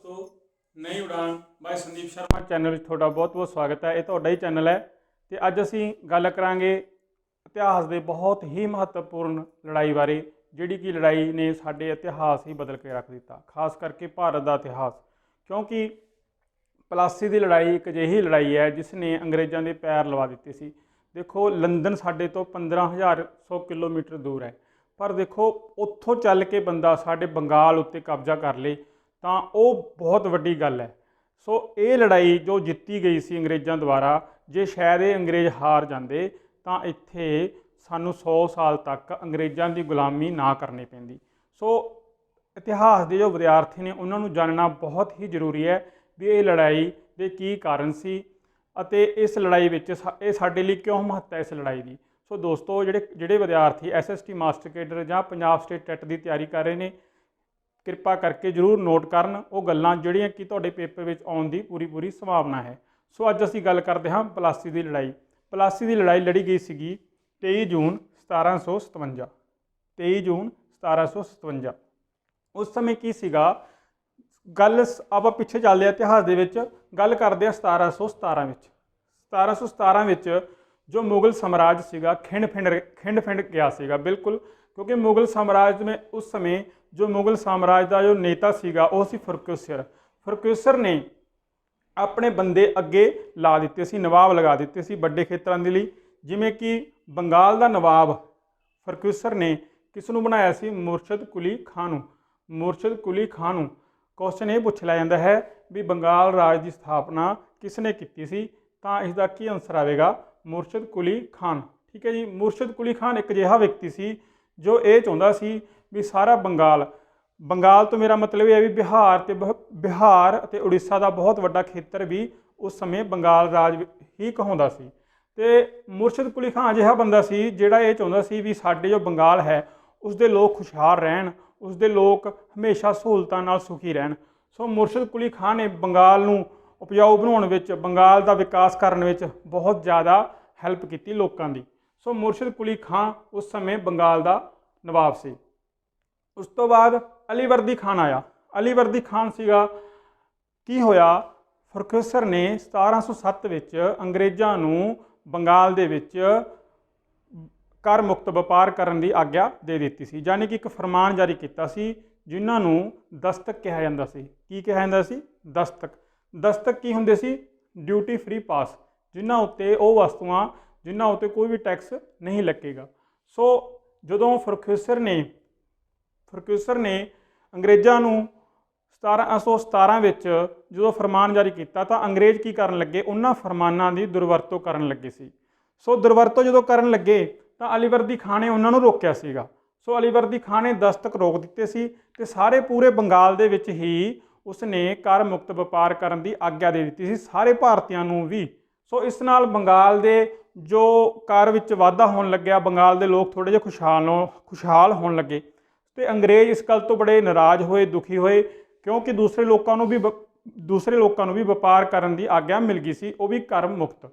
दोस्तों, नई उड़ान बाय संदीप शर्मा चैनल में ਤੁਹਾਡਾ ਬਹੁਤ-ਬਹੁਤ ਸਵਾਗਤ ਹੈ। ਇਹ ਤੁਹਾਡਾ ਹੀ ਚੈਨਲ ਹੈ ਤੇ ਅੱਜ ਅਸੀਂ ਗੱਲ ਕਰਾਂਗੇ ਇਤਿਹਾਸ ਦੇ ਬਹੁਤ ਹੀ ਮਹੱਤਵਪੂਰਨ ਲੜਾਈ ਬਾਰੇ, ਜਿਹੜੀ ਕਿ ਲੜਾਈ ਨੇ ਸਾਡੇ ਇਤਿਹਾਸ ਹੀ ਬਦਲ ਕੇ ਰੱਖ ਦਿੱਤਾ, ਖਾਸ ਕਰਕੇ ਭਾਰਤ ਦਾ ਇਤਿਹਾਸ। ਕਿਉਂਕਿ ਪਲਾਸੀ ਦੀ ਲੜਾਈ ਇੱਕ ਅਜਿਹੀ ਲੜਾਈ ਹੈ ਜਿਸ ਨੇ ਅੰਗਰੇਜ਼ਾਂ ਦੇ ਪੈਰ ਲਵਾ ਦਿੱਤੇ ਸੀ। ਦੇਖੋ, ਲੰਡਨ ਸਾਡੇ ਤੋਂ 15,100 ਕਿਲੋਮੀਟਰ ਦੂਰ ਹੈ, ਪਰ ਦੇਖੋ ਉੱਥੋਂ ਚੱਲ ਕੇ ਬੰਦਾ ਸਾਡੇ ਬੰਗਾਲ ਉੱਤੇ ਕਬਜ਼ਾ ਕਰ ਲੇ ਤਾਂ ਉਹ ਬਹੁਤ ਵੱਡੀ ਗੱਲ ਹੈ। ਸੋ ਇਹ ਲੜਾਈ ਜੋ ਜਿੱਤੀ ਗਈ ਸੀ ਅੰਗਰੇਜ਼ਾਂ ਦੁਆਰਾ, ਜੇ ਸ਼ਾਇਦ ਇਹ ਅੰਗਰੇਜ਼ ਹਾਰ ਜਾਂਦੇ ਤਾਂ ਇੱਥੇ ਸਾਨੂੰ 100 ਸਾਲ ਤੱਕ ਅੰਗਰੇਜ਼ਾਂ ਦੀ ਗੁਲਾਮੀ ਨਾ ਕਰਨੀ ਪੈਂਦੀ। ਸੋ ਇਤਿਹਾਸ ਦੇ ਜੋ ਵਿਦਿਆਰਥੀ ਨੇ ਉਹਨਾਂ ਨੂੰ ਜਾਣਨਾ ਬਹੁਤ ਹੀ ਜ਼ਰੂਰੀ ਹੈ ਵੀ ਇਹ ਲੜਾਈ ਦੇ ਕੀ ਕਾਰਨ ਸੀ ਅਤੇ ਇਸ ਲੜਾਈ ਵਿੱਚ ਇਹ ਸਾਡੇ ਲਈ ਕਿਉਂ ਮਹੱਤਵ ਹੈ ਇਸ ਲੜਾਈ ਦੀ। ਸੋ ਦੋਸਤੋ, ਜਿਹੜੇ ਵਿਦਿਆਰਥੀ SST ਮਾਸਟਰ ਕੇਡਰ ਜਾਂ ਪੰਜਾਬ ਸਟੇਟ ਟੈਟ ਦੀ ਤਿਆਰੀ ਕਰ ਰਹੇ ਨੇ, ਕਿਰਪਾ ਕਰਕੇ ਜ਼ਰੂਰ ਨੋਟ ਕਰਨ ਉਹ ਗੱਲਾਂ ਜਿਹੜੀਆਂ ਕਿ ਤੁਹਾਡੇ ਪੇਪਰ ਵਿੱਚ ਆਉਣ ਦੀ ਪੂਰੀ ਸੰਭਾਵਨਾ ਹੈ। ਸੋ ਅੱਜ ਅਸੀਂ ਗੱਲ ਕਰਦੇ ਹਾਂ ਪਲਾਸੀ ਦੀ ਲੜਾਈ। ਪਲਾਸੀ ਦੀ ਲੜਾਈ ਲੜੀ ਗਈ ਸੀਗੀ 23 ਜੂਨ 1757। 23 ਜੂਨ 1757। ਉਸ ਸਮੇਂ ਕੀ ਸੀਗਾ, ਗੱਲ ਆਪਾਂ ਪਿੱਛੇ ਚੱਲਦੇ ਹਾਂ ਇਤਿਹਾਸ ਦੇ ਵਿੱਚ, ਗੱਲ ਕਰਦੇ ਹਾਂ 1717 ਵਿੱਚ। 1717 ਵਿੱਚ ਜੋ ਮੁਗਲ ਸਾਮਰਾਜ ਸੀਗਾ ਖਿੰਡ ਫਿੰਡ ਗਿਆ ਸੀਗਾ ਬਿਲਕੁਲ, ਕਿਉਂਕਿ ਮੁਗਲ ਸਾਮਰਾਜ में उस समय जो मुगल साम्राज का जो नेता ਸੀਗਾ ਉਹ ਸੀ ਫਰਕੁਸਰ ਨੇ ਆਪਣੇ ਬੰਦੇ ਅੱਗੇ ਲਾ ਦਿੱਤੇ ਸੀ, ਨਵਾਬ ਲਗਾ ਦਿੱਤੇ ਸੀ ਵੱਡੇ ਖੇਤਰਾਂ ਦੇ ਲਈ। ਜਿਵੇਂ ਕਿ ਬੰਗਾਲ ਦਾ ਨਵਾਬ ਫਰਕੁਸਰ ਨੇ ਕਿਸ ਨੂੰ ਬਣਾਇਆ ਸੀ, ਮੁਰਸ਼ਦ ਕੁਲੀ ਖਾਂ ਨੂੰ। ਕੁਐਸਚਨ ਇਹ ਪੁੱਛ ਲਿਆ ਜਾਂਦਾ ਹੈ ਵੀ ਬੰਗਾਲ ਰਾਜ ਦੀ ਸਥਾਪਨਾ ਕਿਸ ਨੇ ਕੀਤੀ ਸੀ, ਤਾਂ ਇਸ ਦਾ ਕੀ ਆਨਸਰ ਆਵੇਗਾ, ਮੁਰਸ਼ਦ ਕੁਲੀ ਖਾਨ। ਠੀਕ ਹੈ ਜੀ, ਮੁਰਸ਼ਦ ਕੁਲੀ ਖਾਨ ਇੱਕ ਅਜਿਹਾ ਵਿਅਕਤੀ ਸੀ ਜੋ ਇਹ ਚਾਹੁੰਦਾ ਸੀ ਵੀ ਸਾਰਾ ਬੰਗਾਲ ਤੋਂ ਮੇਰਾ ਮਤਲਬ ਇਹ ਹੈ ਵੀ ਬਿਹਾਰ ਅਤੇ ਉੜੀਸਾ ਦਾ ਬਹੁਤ ਵੱਡਾ ਖੇਤਰ ਵੀ ਉਸ ਸਮੇਂ ਬੰਗਾਲ ਰਾਜ ਹੀ ਕਹਾਉਂਦਾ ਸੀ। ਅਤੇ ਮੁਰਸ਼ਦ ਕੁਲੀ ਖਾਨ ਅਜਿਹਾ ਬੰਦਾ ਸੀ ਜਿਹੜਾ ਇਹ ਚਾਹੁੰਦਾ ਸੀ ਵੀ ਸਾਡੇ ਜੋ ਬੰਗਾਲ ਹੈ ਉਸਦੇ ਲੋਕ ਖੁਸ਼ਹਾਲ ਰਹਿਣ, ਉਸਦੇ ਲੋਕ ਹਮੇਸ਼ਾ ਸਹੂਲਤਾਂ ਨਾਲ ਸੁਖੀ ਰਹਿਣ। ਸੋ ਮੁਰਸ਼ਦ ਕੁਲੀ ਖਾਨ ਨੇ ਬੰਗਾਲ ਨੂੰ ਉਪਜਾਊ ਬਣਾਉਣ ਵਿੱਚ, ਬੰਗਾਲ ਦਾ ਵਿਕਾਸ ਕਰਨ ਵਿੱਚ ਬਹੁਤ ਜ਼ਿਆਦਾ ਹੈਲਪ ਕੀਤੀ ਲੋਕਾਂ ਦੀ। ਸੋ ਮੁਰਸ਼ਦ ਕੁਲੀ ਖਾਂ ਉਸ ਸਮੇਂ ਬੰਗਾਲ ਦਾ ਨਵਾਬ ਸੀ। ਉਸ ਤੋਂ ਬਾਅਦ ਅਲੀਵਰਦੀ ਖਾਨ ਆਇਆ। ਅਲੀਵਰਦੀ ਖਾਨ ਸੀਗਾ, ਕੀ ਹੋਇਆ, ਫਰਕੁਸਰ ਨੇ 1707 ਵਿੱਚ ਅੰਗਰੇਜ਼ਾਂ ਨੂੰ ਬੰਗਾਲ ਦੇ ਵਿੱਚ ਕਰ ਮੁਕਤ ਵਪਾਰ ਕਰਨ ਦੀ ਆਗਿਆ ਦੇ ਦਿੱਤੀ ਸੀ, ਯਾਨੀ ਕਿ ਇੱਕ ਫਰਮਾਨ ਜਾਰੀ ਕੀਤਾ ਸੀ ਜਿਨ੍ਹਾਂ ਨੂੰ ਦਸਤਕ ਕਿਹਾ ਜਾਂਦਾ ਸੀ। ਕੀ ਕਿਹਾ ਜਾਂਦਾ ਸੀ, ਦਸਤਕ ਕੀ ਹੁੰਦੇ ਸੀ, ਡਿਊਟੀ ਫ੍ਰੀ ਪਾਸ, ਜਿਨ੍ਹਾਂ ਉੱਤੇ ਉਹ ਵਸਤੂਆਂ ਜਿਨ੍ਹਾਂ ਉੱਤੇ ਕੋਈ ਵੀ ਟੈਕਸ ਨਹੀਂ ਲੱਗੇਗਾ। ਸੋ ਜਦੋਂ ਫਰਕੁਸਰ ਨੇ ਅੰਗਰੇਜ਼ਾਂ ਨੂੰ 1717 ਵਿੱਚ ਜਦੋਂ ਫਰਮਾਨ ਜਾਰੀ ਕੀਤਾ ਤਾਂ ਅੰਗਰੇਜ਼ ਕੀ ਕਰਨ ਲੱਗੇ, ਉਹਨਾਂ ਫਰਮਾਨਾਂ ਦੀ ਦੁਰਵਰਤੋਂ ਕਰਨ ਲੱਗੇ ਸੀ। ਸੋ ਦੁਰਵਰਤੋਂ ਜਦੋਂ ਕਰਨ ਲੱਗੇ ਤਾਂ ਅਲੀਵਰਦੀ ਖਾਂ ਨੇ ਉਹਨਾਂ ਨੂੰ ਰੋਕਿਆ ਸੀਗਾ। ਸੋ ਅਲੀਵਰਦੀ ਖਾਂ ਨੇ ਦਸਤਕ ਰੋਕ ਦਿੱਤੇ ਸੀ ਅਤੇ ਸਾਰੇ ਪੂਰੇ ਬੰਗਾਲ ਦੇ ਵਿੱਚ ਹੀ ਉਸਨੇ ਕਰ ਮੁਕਤ ਵਪਾਰ ਕਰਨ ਦੀ ਆਗਿਆ ਦੇ ਦਿੱਤੀ ਸੀ, ਸਾਰੇ ਭਾਰਤੀਆਂ ਨੂੰ ਵੀ। ਸੋ ਇਸ ਨਾਲ ਬੰਗਾਲ ਦੇ ਜੋ ਕਰ ਵਿੱਚ ਵਾਧਾ ਹੋਣ ਲੱਗਿਆ, ਬੰਗਾਲ ਦੇ ਲੋਕ ਥੋੜ੍ਹੇ ਜਿਹੇ ਖੁਸ਼ਹਾਲ ਹੋਣ ਲੱਗੇ ਅਤੇ ਅੰਗਰੇਜ਼ ਇਸ ਗੱਲ ਤੋਂ ਬੜੇ ਨਾਰਾਜ਼ ਹੋਏ, ਦੁਖੀ ਹੋਏ, ਕਿਉਂਕਿ ਦੂਸਰੇ ਲੋਕਾਂ ਨੂੰ ਵੀ ਵਪਾਰ ਕਰਨ ਦੀ ਆਗਿਆ ਮਿਲ ਗਈ ਸੀ, ਉਹ ਵੀ ਕਰ ਮੁਕਤ।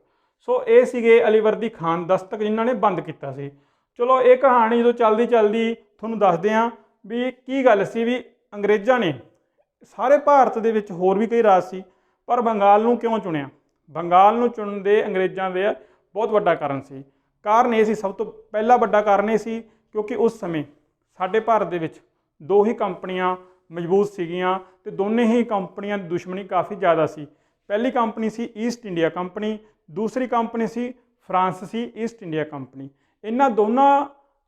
ਸੋ ਇਹ ਸੀਗੇ ਅਲੀਵਰਦੀ ਖਾਨ, ਦਸਤਕ ਜਿਨ੍ਹਾਂ ਨੇ ਬੰਦ ਕੀਤਾ ਸੀ। ਚਲੋ ਇਹ ਕਹਾਣੀ ਜਦੋਂ ਚੱਲਦੀ ਤੁਹਾਨੂੰ ਦੱਸਦੇ ਹਾਂ ਵੀ ਕੀ ਗੱਲ ਸੀ, ਵੀ ਅੰਗਰੇਜ਼ਾਂ ਨੇ ਸਾਰੇ ਭਾਰਤ ਦੇ ਵਿੱਚ ਹੋਰ ਵੀ ਕਈ ਰਾਜ ਸੀ, ਪਰ ਬੰਗਾਲ ਨੂੰ ਕਿਉਂ ਚੁਣਿਆ। ਬੰਗਾਲ ਨੂੰ ਚੁਣਨ ਦੇ ਅੰਗਰੇਜ਼ਾਂ ਦੇ ਬਹੁਤ ਵੱਡਾ ਕਾਰਨ ਸੀ। ਕਾਰਨ ਇਹ ਸੀ, ਸਭ ਤੋਂ ਪਹਿਲਾ ਵੱਡਾ ਕਾਰਨ ਇਹ ਸੀ ਕਿਉਂਕਿ ਉਸ ਸਮੇਂ ਸਾਡੇ ਭਾਰਤ ਦੇ ਵਿੱਚ ਦੋ ਹੀ ਕੰਪਨੀਆਂ ਮਜ਼ਬੂਤ ਸੀਗੀਆਂ ਅਤੇ ਦੋਨੇ ਹੀ ਕੰਪਨੀਆਂ ਦੀ ਦੁਸ਼ਮਣੀ ਕਾਫੀ ਜ਼ਿਆਦਾ ਸੀ। ਪਹਿਲੀ ਕੰਪਨੀ ਸੀ ਈਸਟ ਇੰਡੀਆ ਕੰਪਨੀ, ਦੂਸਰੀ ਕੰਪਨੀ ਸੀ ਫਰਾਂਸੀਸੀ ਈਸਟ ਇੰਡੀਆ ਕੰਪਨੀ। ਇਹਨਾਂ ਦੋਨਾਂ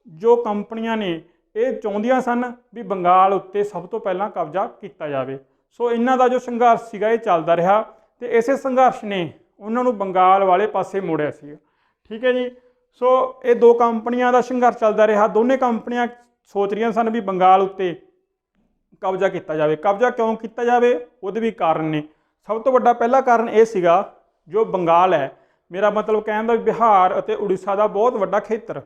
ਜੋ ਕੰਪਨੀਆਂ ਨੇ ਇਹ ਚਾਹੁੰਦੀਆਂ ਸਨ ਵੀ ਬੰਗਾਲ ਉੱਤੇ ਸਭ ਤੋਂ ਪਹਿਲਾਂ ਕਬਜ਼ਾ ਕੀਤਾ ਜਾਵੇ। ਸੋ ਇਹਨਾਂ ਦਾ ਜੋ ਸੰਘਰਸ਼ ਸੀਗਾ ਇਹ ਚੱਲਦਾ ਰਿਹਾ ਅਤੇ ਇਸੇ ਸੰਘਰਸ਼ ਨੇ ਉਹਨਾਂ ਨੂੰ ਬੰਗਾਲ ਵਾਲੇ ਪਾਸੇ ਮੋੜਿਆ ਸੀ। ਠੀਕ ਹੈ ਜੀ। ਸੋ ਇਹ ਦੋ ਕੰਪਨੀਆਂ ਦਾ ਸੰਘਰਸ਼ ਚੱਲਦਾ ਰਿਹਾ। ਦੋਨੇ ਕੰਪਨੀਆਂ ਸੋਚ ਰਹੀਆਂ ਸਨ ਵੀ ਬੰਗਾਲ ਉੱਤੇ ਕਬਜ਼ਾ ਕੀਤਾ ਜਾਵੇ। ਕਬਜ਼ਾ ਕਿਉਂ ਕੀਤਾ ਜਾਵੇ, ਉਹਦੇ ਵੀ ਕਾਰਨ ਨੇ। ਸਭ ਤੋਂ ਵੱਡਾ ਪਹਿਲਾ ਕਾਰਨ ਇਹ ਸੀਗਾ, ਜੋ ਬੰਗਾਲ ਹੈ, ਮੇਰਾ ਮਤਲਬ ਕਹਿਣ ਦਾ ਬਿਹਾਰ ਅਤੇ ਉੜੀਸਾ ਦਾ ਬਹੁਤ ਵੱਡਾ ਖੇਤਰ,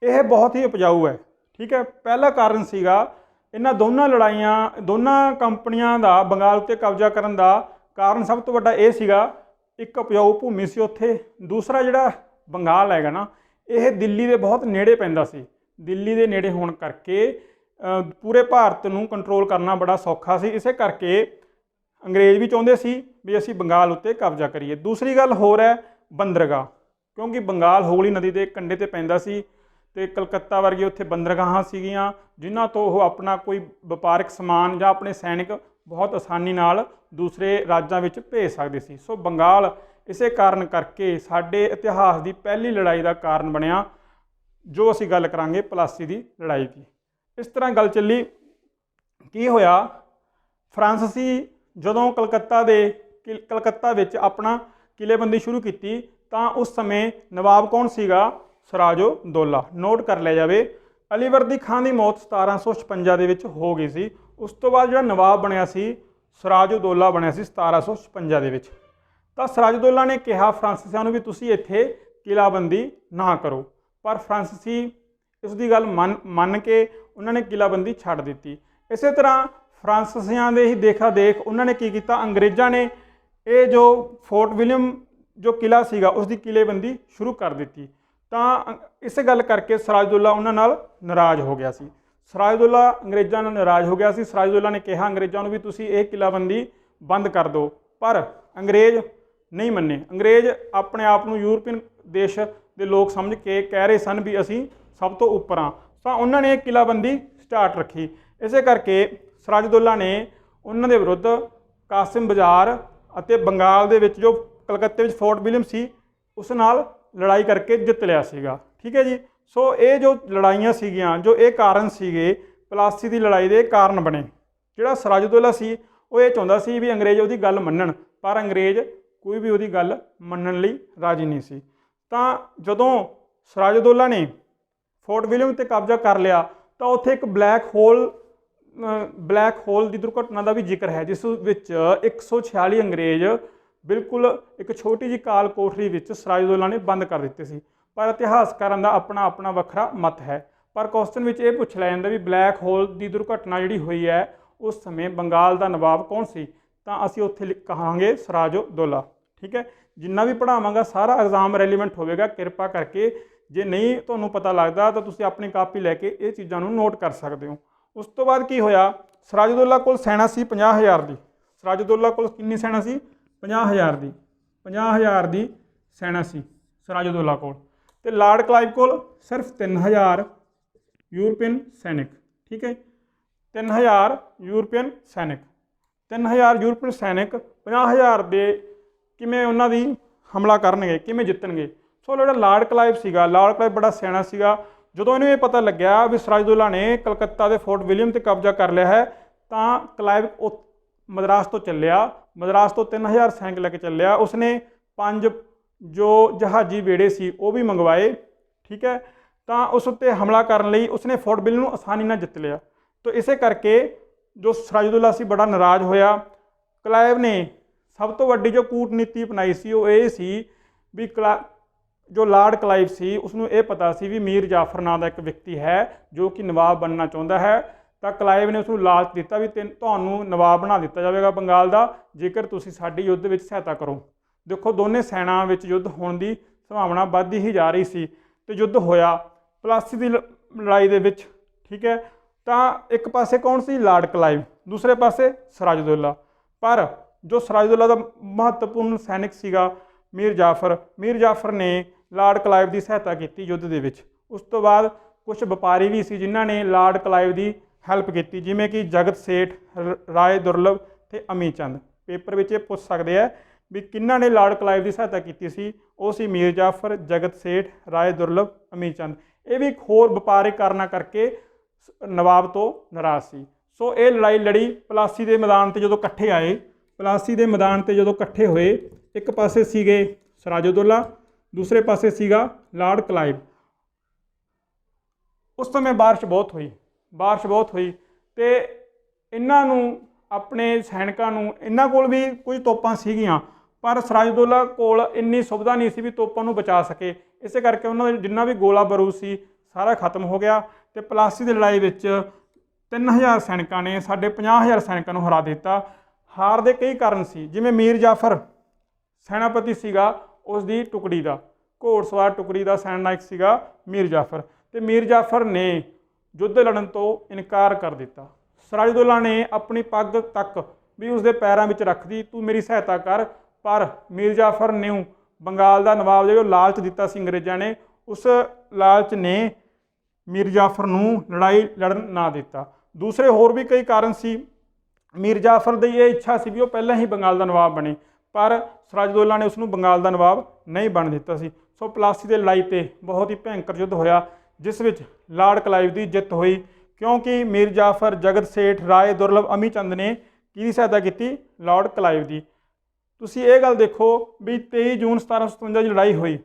ਇਹ ਬਹੁਤ ਹੀ ਉਪਜਾਊ ਹੈ। ਠੀਕ ਹੈ। ਪਹਿਲਾ ਕਾਰਨ ਸੀਗਾ ਇਹਨਾਂ ਦੋਨਾਂ ਕੰਪਨੀਆਂ ਦਾ ਬੰਗਾਲ ਉੱਤੇ ਕਬਜ਼ਾ ਕਰਨ ਦਾ ਕਾਰਨ ਸਭ ਤੋਂ ਵੱਡਾ ਇਹ ਸੀਗਾ, ਇੱਕ ਉਪਜਾਊ ਭੂਮੀ ਸੀ ਉੱਥੇ। ਦੂਸਰਾ ਜਿਹੜਾ ਬੰਗਾਲ ਹੈਗਾ ਨਾ, ਇਹ ਦਿੱਲੀ ਦੇ ਬਹੁਤ ਨੇੜੇ ਪੈਂਦਾ ਸੀ। ਦਿੱਲੀ ਦੇ ਨੇੜੇ ਹੋਣ ਕਰਕੇ ਪੂਰੇ ਭਾਰਤ ਨੂੰ ਕੰਟਰੋਲ ਕਰਨਾ ਬੜਾ ਸੌਖਾ ਸੀ। ਇਸੇ ਕਰਕੇ अंग्रेज भी चाਹੁंदे सी भी असीं बंगाल उत्ते कब्जा करिए। दूसरी गल होर है बंदरगाह, क्योंकि बंगाल हुगली नदी के कंढे ते पैंदा सी ते कलकत्ता वर्गी उत्थे बंदरगाहां सीगीआं जिन्हां तो वो अपना कोई वपारक समान जां अपने सैनिक बहुत आसानी नाल दूसरे राज्यां विच भेज सकदे सी। सो बंगाल इसे कारण करके साडे इतिहास की पहली लड़ाई का कारण बनिया, जो असीं गल करांगे प्लासी की लड़ाई की। इस तरह गल चली की होया, फ्रांसीसी जदों कलकत्ता विच अपना किलेबंदी शुरू की तां उस समय नवाब कौन सीगा? सिराजुद्दौला। नोट कर लिया जाए, अलीवर्दी खान की मौत 1756 दे विच हो गई सी। उस तो बाद जो नवाब बनया सी सिराजुद्दौला बनया सी 1756 दे विच। तो सिराजुद्दौला ने कहा फ्रांसीसियों नूं भी तुसीं इत्थे किलाबंदी ना करो, पर फ्रांसीसी उसकी गल मन के उन्होंने किलाबंदी छड्ड दी। इस तरह फ्रांसीसियों के ही देखा देख उन्होंने की किया, अंग्रेज़ों ने ये जो फोर्ट विलियम जो किला सीगा उसकी किलेबंदी शुरू कर दी। तो इस गल करके सिराजुद्दौला उन्होंने नाल नाराज़ हो गया सी। सिराजुद्दौला अंग्रेज़ों नाल नाराज़ हो गया सी। सिराजुद्दौला ने कहा अंग्रेज़ों को भी तुसीं ये किलाबंदी बंद कर दो, पर अंग्रेज़ नहीं मन्ने। अंग्रेज़ अपने आप को यूरोपीयन देश के लोग समझ के कह रहे सन भी असीं सब तो उपर हाँ, तो उन्होंने किलाबंदी स्टार्ट रखी। इस करके सिराजुद्दौला ने उन्होंने विरुद्ध कासिम बाजार अते बंगाल दे विच जो कलकत्ते विच फोर्ट विलियम सी उस नाल लड़ाई करके जित लिया सीगा। ठीक है जी। सो ये जो लड़ाइयाँ सीगियां, जो ये कारण सीगे प्लासी की लड़ाई के कारण बने। जिहड़ा सिराजुद्दौला सी वो ये चाहुंदा सी भी अंग्रेज़ उहदी गल मन्नण, पर अंग्रेज़ कोई भी उहदी गल मन्नण लई राजी नहीं सी। तां जदों सिराजुद्दौला ने फोर्ट विलियम ते कब्जा कर लिया तो उत्थे एक ब्लैक होल की दुर्घटना का भी जिक्र है, जिस विच 146 अंग्रेज़ बिल्कुल एक छोटी जी काल कोठरी विच सिराजुद्दौला ने बंद कर दिते सी। पर इतिहासकारां दा अपना अपना वखरा मत है। पर क्वेश्चन विच ये पूछ लिया जांदा भी ब्लैक होल की दुर्घटना जिहड़ी हुई है उस समय बंगाल का नवाब कौन सी? तां असीं उत्थे कहांगे सिराजुद्दौला। ठीक है। जिन्ना भी पढ़ावांगा सारा एग्जाम रेलीवेंट होवेगा। कृपा करके जे नहीं तुहानूं पता लगदा तो तुसीं अपनी कापी लैके ये चीज़ां नूं नोट कर सकते हो। उस तो बाद की होया, सिराजुद्दौला कोल सैना सी 50,000 की। सिराजुद्दौला कोल कितनी सैना सी? 50,000 की। 50,000 की सैना सी सिराजुद्दौला कोल। ते लॉर्ड क्लाइव कोल सिर्फ 3,000 यूरोपीयन सैनिक। ठीक है, 3,000 यूरोपीयन सैनिक। 3,000 यूरोपीयन सैनिक 50,000 दे किवें उन्हां दी हमला करनगे, किवें जितणगे? सो जो लॉर्ड क्लाइव सीगा, लॉर्ड क्लाइव बड़ा सियाणा सीगा। जदों इन्हूं ये पता लग्या भी सिराजुद्दौला ने कलकत्ता के फोर्ट विलियम ते कब्जा कर लिया है, तो क्लाइव मद्रास तो चलिया। मद्रास तो 3,000 सैनिक लैके चलिया। उसने 5 जो जहाजी बेड़े सी वो भी मंगवाए। ठीक है। तो उस उत्ते हमला करने लई उसने फोर्ट विलियम नूं आसानी नाल जित लिया। तो इस करके जो सिराजुद्दौला सी बड़ा नाराज़ होया। क्लाइव ने सब तो वड्डी जो कूटनीति अपनाई सी वो ये सी भी जो लॉर्ड क्लाइव सी उसनूं ये पता सी भी मीर जाफर नाम का एक व्यक्ति है जो कि नवाब बनना चाहुंदा है। तो क्लाइव ने उसनूं लालच दिता भी तुहानूं नवाब बना दिता जाएगा बंगाल का जेकर तुसीं साडी युद्ध विच सहायता करो। देखो दोनों सैना विच युद्ध होने की संभावना वधदी ही जा रही सी ते युद्ध होया प्लासी की लड़ाई दे विच। ठीक है। तो एक पासे कौन सी? लॉर्ड क्लाइव, दूसरे पासे सिराजुद्दौला। पर जो सिराजुद्दौला का महत्वपूर्ण सैनिक सीगा मीर जाफर ने लॉर्ड क्लाइव की सहायता की युद्ध के विच। उस तो बाद कुछ व्यापारी भी सी जिन्हों ने लॉर्ड क्लाइव की हैल्प की, जिमें कि जगत सेठ, राय दुर्लभ ते अमी चंद। पेपर में पूछ सकते हैं भी किन्ना ने लॉर्ड क्लाइव की सहायता की सी? वो सी मीर जाफर, जगत सेठ, राय दुर्लभ, अमी चंद। ये भी एक होर व्यापारिक कारणा करके नवाब तो नाराज़ सी। सो ये लड़ाई लड़ी प्लासी के मैदान से जो कट्ठे आए। प्लासी के मैदान से जो कट्ठे होए, एक पासे सीगे सिराजुद्दौला, दूसरे पासे सीगा लॉर्ड क्लाइव। उस समय बारिश बहुत हुई तो इन्हों अपने सैनिकों इन्हों कोल भी कुछ तोपां सीगियां, पर सिराजुद्दौला कोल इन्नी सुविधा नहीं सी भी तोपां नूं बचा सके। इस करके उन्होंने जिन्ना भी गोला बारूद सी सारा खत्म हो गया। तो प्लासी की लड़ाई विच 3,000 सैनिकों ने साढ़े 50,000 सैनिकों नूं हरा दिता। हार दे कई कारण सी, जिवें मीर जाफर सैनापति सीगा उसकी टुकड़ी का, घोड़सवार टुकड़ी का सैनानायक सीगा मीर जाफर। तो मीर जाफर ने युद्ध लड़न तो इनकार कर दिता। सिराजुद्दौला ने अपनी पग तक ਵੀ ਉਸਦੇ ਪੈਰਾਂ ਵਿੱਚ ਰੱਖਦੀ, ਤੂੰ ਮੇਰੀ ਸਹਾਇਤਾ ਕਰ। ਪਰ ਮੀਰ ਜਾਫਰ ਨੇ ਬੰਗਾਲ ਦਾ ਨਵਾਬ ਜਿਹੜਾ ਲਾਲਚ ਦਿੱਤਾ ਸੀ ਅੰਗਰੇਜ਼ਾਂ ਨੇ, ਉਸ ਲਾਲਚ ਨੇ ਮੀਰ ਜਾਫਰ ਨੂੰ ਲੜਾਈ ਲੜਨ ਨਾ ਦਿੱਤਾ। ਦੂਸਰੇ ਹੋਰ ਵੀ ਕਈ ਕਾਰਨ ਸੀ। ਮੀਰ ਜਾਫਰ ਦੀ ਇਹ ਇੱਛਾ ਸੀ ਵੀ ਉਹ ਪਹਿਲਾਂ ਹੀ ਬੰਗਾਲ ਦਾ ਨਵਾਬ ਬਣੇ, ਪਰ ਸਿਰਾਜਉੱਦੌਲਾ ਨੇ ਉਸ ਨੂੰ ਬੰਗਾਲ ਦਾ ਨਵਾਬ ਨਹੀਂ ਬਣ ਦਿੱਤਾ ਸੀ। ਸੋ ਪਲਾਸੀ ਦੀ ਲੜਾਈ ਤੇ ਬਹੁਤ ਹੀ ਭਿਅੰਕਰ ਯੁੱਧ ਹੋਇਆ, ਜਿਸ ਵਿੱਚ ਲਾਰਡ ਕਲਾਈਵ ਦੀ ਜਿੱਤ ਹੋਈ, ਕਿਉਂਕਿ ਮੀਰ ਜਾਫਰ, ਜਗਤ ਸੇਠ, ਰਾਏ ਦੁਰਲਭ, ਅਮੀ ਚੰਦ ਨੇ ਕਿਹਦੀ ਸਹਾਇਤਾ ਕੀਤੀ? ਲਾਰਡ ਕਲਾਈਵ ਦੀ। ਤੁਸੀਂ ਇਹ ਗੱਲ ਦੇਖੋ ਵੀ 23 ਜੂਨ 1757 ਦੀ ਲੜਾਈ ਹੋਈ,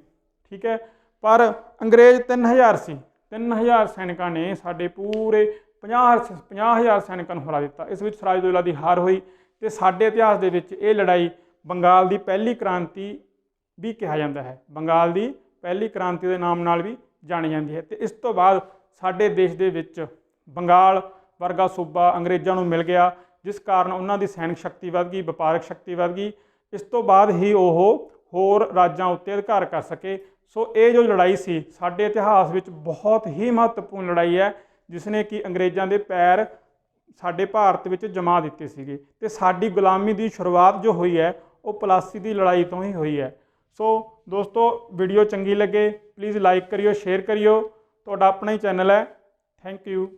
ਠੀਕ ਹੈ, ਪਰ ਅੰਗਰੇਜ਼ 3000 ਸੀ। 3000 ਸੈਨਿਕਾਂ ਨੇ ਸਾਡੇ ਪੂਰੇ 50,000 ਸੈਨਿਕਾਂ ਨੂੰ ਹਰਾ ਦਿੱਤਾ। ਇਸ ਵਿੱਚ ਸਿਰਾਜਉੱਦੌਲਾ ਦੀ ਹਾਰ ਹੋਈ ਤੇ ਸਾਡੇ ਇਤਿਹਾਸ ਦੇ ਵਿੱਚ ਇਹ ਲੜਾਈ ਬੰਗਾਲ ਦੀ ਪਹਿਲੀ ਕ੍ਰਾਂਤੀ ਵੀ ਕਿਹਾ ਜਾਂਦਾ ਹੈ। ਬੰਗਾਲ ਦੀ ਪਹਿਲੀ ਕ੍ਰਾਂਤੀ ਦੇ ਨਾਮ ਨਾਲ ਵੀ ਜਾਣੀ ਜਾਂਦੀ ਹੈ। ਤੇ ਇਸ ਤੋਂ ਬਾਅਦ ਸਾਡੇ ਦੇਸ਼ ਦੇ ਵਿੱਚ ਬੰਗਾਲ ਵਰਗਾ ਸੂਬਾ ਅੰਗਰੇਜ਼ਾਂ ਨੂੰ ਮਿਲ ਗਿਆ, ਜਿਸ ਕਾਰਨ ਉਹਨਾਂ ਦੀ ਸੈਨਿਕ ਸ਼ਕਤੀ ਵੱਧ ਗਈ, ਵਪਾਰਕ ਸ਼ਕਤੀ ਵੱਧ ਗਈ। ਇਸ ਤੋਂ ਬਾਅਦ ਹੀ ਉਹ ਹੋਰ ਰਾਜਾਂ ਉੱਤੇ ਅਧਿਕਾਰ ਕਰ ਸਕੇ। ਸੋ ਇਹ ਜੋ ਲੜਾਈ ਸੀ ਸਾਡੇ ਇਤਿਹਾਸ ਵਿੱਚ ਬਹੁਤ ਹੀ ਮਹੱਤਵਪੂਰਨ ਲੜਾਈ ਹੈ, ਜਿਸ ਨੇ ਕਿ ਅੰਗਰੇਜ਼ਾਂ ਦੇ ਪੈਰ ਸਾਡੇ ਭਾਰਤ ਵਿੱਚ ਜਮਾ ਦਿੱਤੇ ਸੀਗੇ। ਤੇ ਸਾਡੀ ਗੁਲਾਮੀ ਦੀ ਸ਼ੁਰੂਆਤ ਜੋ ਹੋਈ ਹੈ ਉਹ ਪਲਾਸੀ ਦੀ ਲੜਾਈ ਤੋਂ ਹੀ ਹੋਈ ਹੈ। ਸੋ ਦੋਸਤੋ, ਵੀਡੀਓ ਚੰਗੀ ਲੱਗੇ ਪਲੀਜ਼ ਲਾਈਕ ਕਰਿਓ, ਸ਼ੇਅਰ ਕਰਿਓ। ਤੁਹਾਡਾ ਆਪਣਾ ਹੀ ਚੈਨਲ ਹੈ। Thank you.